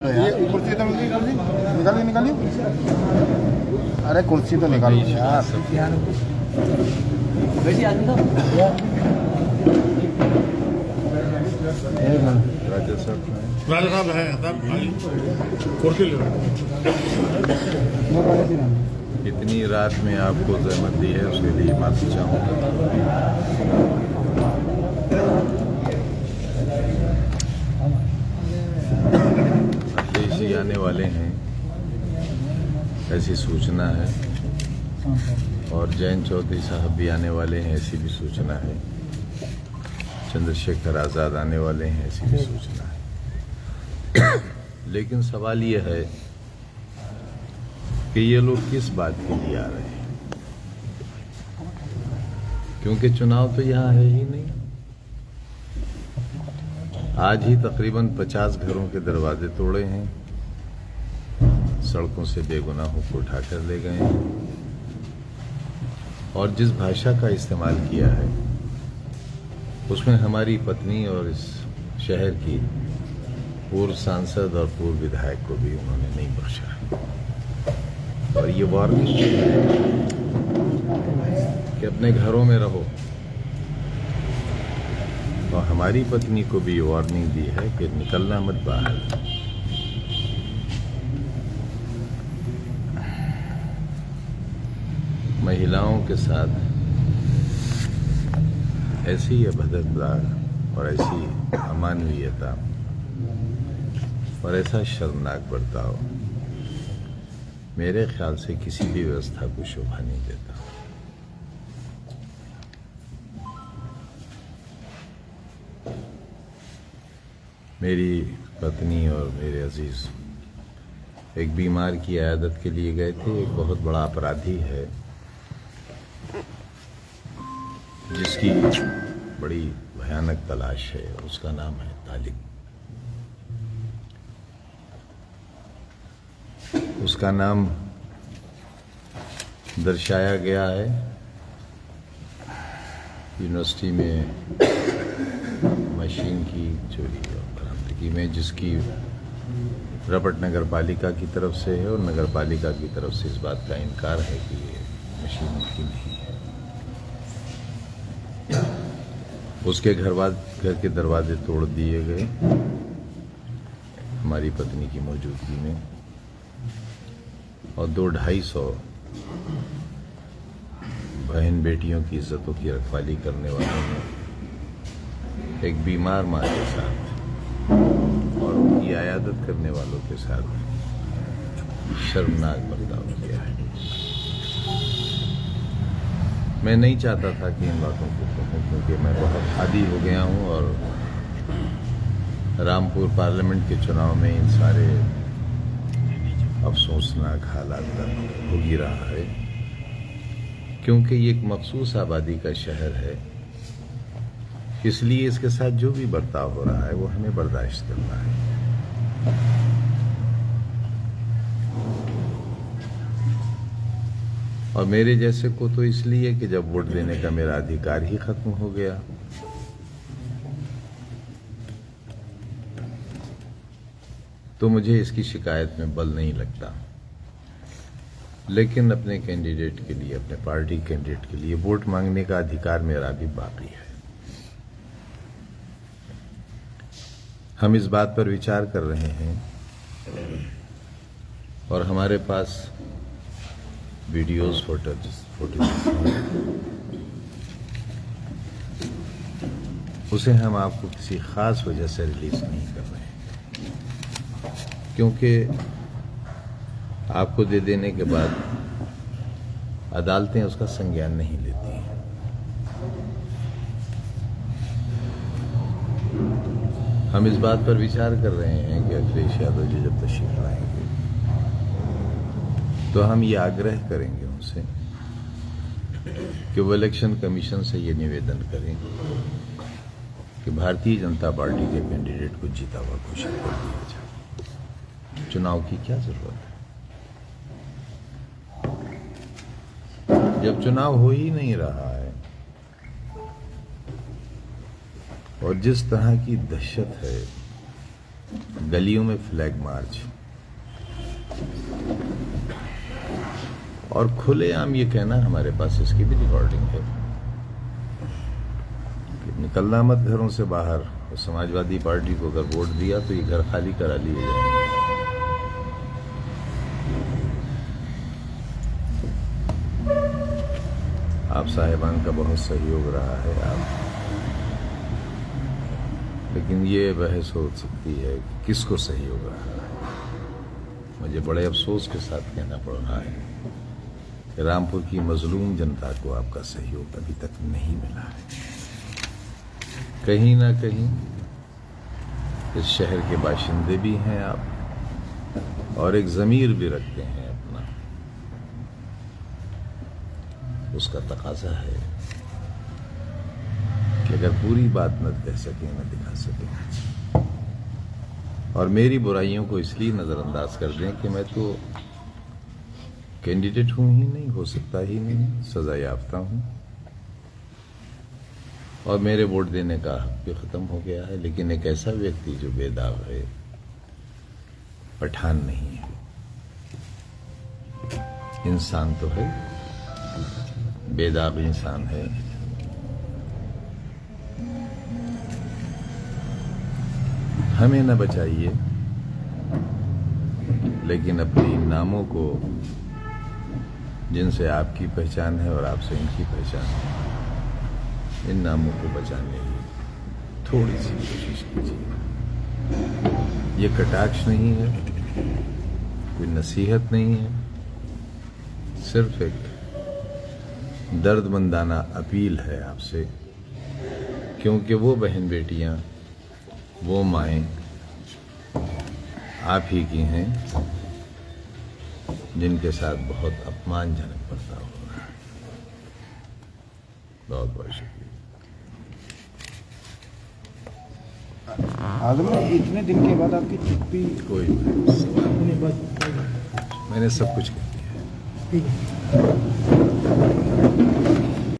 ये कुर्सी तो निकालिए निकालिए। अरे कुर्सी तो निकालिए यार। राजा साहब है कुर्सी ले इतनी रात में आपको जहमत दी है उसके लिए माफी चाहूँगा। अखिलेश जी आने वाले हैं ऐसी सूचना है, और जयंत चौधरी साहब भी आने वाले हैं ऐसी भी सूचना है, चंद्रशेखर आज़ाद आने वाले हैं ऐसी भी सूचना है। लेकिन सवाल ये है कि ये लोग किस बात के लिए आ रहे हैं, क्योंकि चुनाव तो यहाँ है ही नहीं। आज ही तकरीबन 50 घरों के दरवाजे तोड़े हैं, सड़कों से बेगुनाहों को उठाकर ले गए हैं, और जिस भाषा का इस्तेमाल किया है उसमें हमारी पत्नी और इस शहर की पूर्व सांसद और पूर्व विधायक को भी उन्होंने नहीं बख्शा। और ये वार्निंग कि अपने घरों में रहो, और हमारी पत्नी को भी वार्निंग दी है कि निकलना मत बाहर। महिलाओं के साथ ऐसी अभद्रता और ऐसी अमानवीयता और ऐसा शर्मनाक बर्ताव मेरे ख्याल से किसी भी व्यवस्था को शोभा नहीं देता। मेरी पत्नी और मेरे अजीज एक बीमार की इयादत के लिए गए थे। एक बहुत बड़ा अपराधी है जिसकी बड़ी भयानक तलाश है, उसका नाम है तालिब। उसका नाम दर्शाया गया है यूनिवर्सिटी में मशीन की चोरी और बरामदगी में, जिसकी रपट नगर पालिका की तरफ से है, और नगर पालिका की तरफ से इस बात का इनकार है कि ये मशीन उनकी नहीं है। उसके घर के दरवाजे तोड़ दिए गए हमारी पत्नी की मौजूदगी में, और 200-250 बहन बेटियों की इज्जतों की रखवाली करने वालों ने एक बीमार माँ के साथ और उनकी आयादत करने वालों के साथ शर्मनाक बर्ताव किया है। मैं नहीं चाहता था कि इन बातों को कहूं, क्योंकि मैं बहुत आदी हो गया हूं, और रामपुर पार्लियामेंट के चुनाव में इन सारे अफसोसनाक हालात का भोग ही रहा है, क्योंकि ये एक मखसूस आबादी का शहर है। इसलिए इसके साथ जो भी बर्ताव हो रहा है वो हमें बर्दाश्त करना है। और मेरे जैसे को तो इसलिए कि जब वोट देने का मेरा अधिकार ही खत्म हो गया। तो मुझे इसकी शिकायत में बल नहीं लगता, लेकिन अपने कैंडिडेट के लिए, अपने पार्टी कैंडिडेट के लिए वोट मांगने का अधिकार मेरा भी बाकी है। हम इस बात पर विचार कर रहे हैं, और हमारे पास वीडियोस, फोटोज उसे हम आपको किसी खास वजह से रिलीज नहीं कर रहे हैं, क्योंकि आपको दे देने के बाद अदालतें उसका संज्ञान नहीं लेती हैं। हम इस बात पर विचार कर रहे हैं कि अखिलेश यादव जी जब तशरीफ लाएंगे तो हम ये आग्रह करेंगे उनसे कि वो इलेक्शन कमीशन से ये निवेदन करें कि भारतीय जनता पार्टी के कैंडिडेट को जीता हुआ घोषित कर दिया जाए। चुनाव की क्या जरूरत है जब चुनाव हो ही नहीं रहा है, और जिस तरह की दहशत है गलियों में फ्लैग मार्च और खुलेआम ये कहना, हमारे पास इसकी भी रिकॉर्डिंग है कि निकलना मत घरों से बाहर, और समाजवादी पार्टी को अगर वोट दिया तो ये घर खाली करा लिए जाएंगे। आप साहिबान का बहुत सहयोग रहा है आप, लेकिन ये बहस हो सकती है कि किसको सहयोग रहा है। मुझे बड़े अफसोस के साथ कहना पड़ रहा है कि रामपुर की मजलूम जनता को आपका सहयोग अभी तक नहीं मिला है। कहीं ना कहीं इस शहर के बाशिंदे भी हैं आप, और एक ज़मीर भी रखते हैं अपना, उसका तकाजा है कि अगर पूरी बात न कह सकें न दिखा सकें और मेरी बुराइयों को इसलिए नज़रअंदाज कर दें कि मैं तो कैंडिडेट हूं ही नहीं, हो सकता ही नहीं, सजा याफ्ता हूं और मेरे वोट देने का हक भी खत्म हो गया है। लेकिन एक ऐसा व्यक्ति जो बेदाग है, पठान नहीं है, इंसान तो है, बेदाग इंसान है, हमें न बचाइए, लेकिन अपनी नामों को, जिनसे आपकी पहचान है और आपसे इनकी पहचान है, इन नामों को बचाने की थोड़ी सी कोशिश कीजिए। ये कटाक्ष नहीं है, कोई नसीहत नहीं है, सिर्फ एक दर्दमंदाना अपील है आपसे, क्योंकि वो बहन बेटियां, वो माएँ आप ही की हैं जिनके साथ बहुत अपमानजनक बर्ताव हो रहा है। बहुत बहुत शुक्रिया। आजम, इतने दिन के बाद आपकी चुप्पी कोई सवाल नहीं, मैंने सब कुछ कह दिया है।